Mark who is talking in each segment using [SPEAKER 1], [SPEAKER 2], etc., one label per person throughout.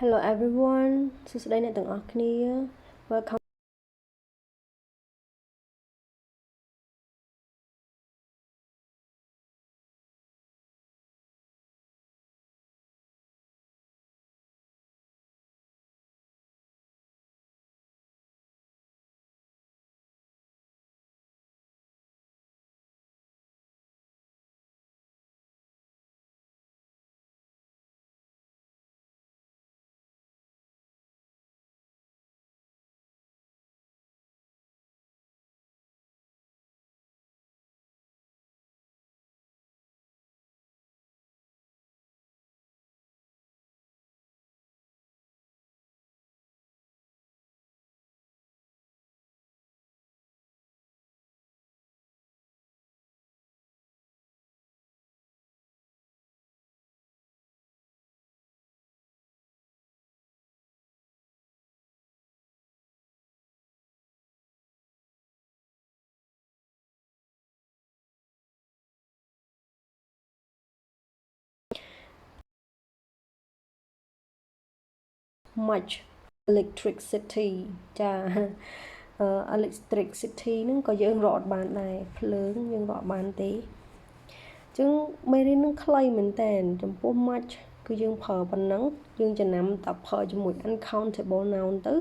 [SPEAKER 1] Hello everyone សួស្តីអ្នកទាំងអស់គ្នា Welcome much electricity ចា electricity ហ្នឹងក៏យើងរកអត់បានដែរភ្លើងយើងរកបានទេអញ្ចឹងមេរៀនហ្នឹងខ្លីមែនតើចំពោះ much គឺយើងប្រើប៉ុណ្ណឹងយើងចំណាំតែប្រើជាមួយ uncountable noun ទៅ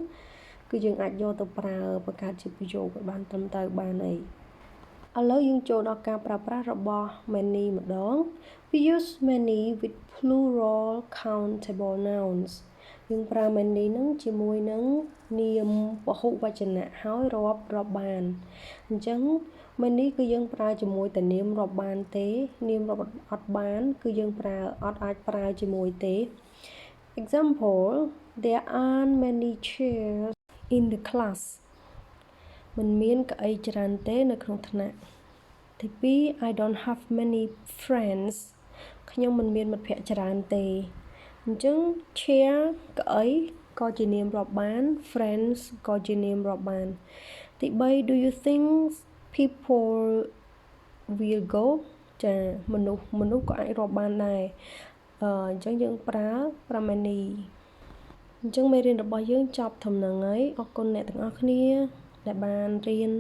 [SPEAKER 1] គឺយើងអាចយកទៅប្រើបង្កើតជាប្រយោគឲ្យបានត្រឹមត្រូវបានអីឥឡូវយើងចូលដល់ការប្រើប្រាស់របស់ many ម្ដង we use many with plural countable nouns យើងប្រើ many ហ្នឹងជាមួយនឹងនាមពហុវចនៈហើយរាប់បានអញ្ចឹង many គឺយើងប្រើជាមួយតែនាមរាប់បានទេនាមរាប់អត់បានគឺយើងប្រើអត់អាចប្រើជាមួយទេ example there aren't many chairs in the class មិនមានកៅអីច្រើនទេនៅក្នុងថ្នាក់ទី2 I don't have many friends ខ្ញុំមិនមានមិត្តភក្តិច្រើនទេអញ្ចឹង chair កៅអីក៏ជានាមរាប់បាន friends ក៏ជានាមរាប់បានទី3 do you think people will go ចាមនុស្សក៏អាចរាប់បានដែរអញ្ចឹងយើងប្រើ many អញ្ចឹងមេរៀនរបស់យើងចប់ត្រឹមហ្នឹងហើយអរគុណអ្នកទាំងអស់គ្នាដែលបានរៀន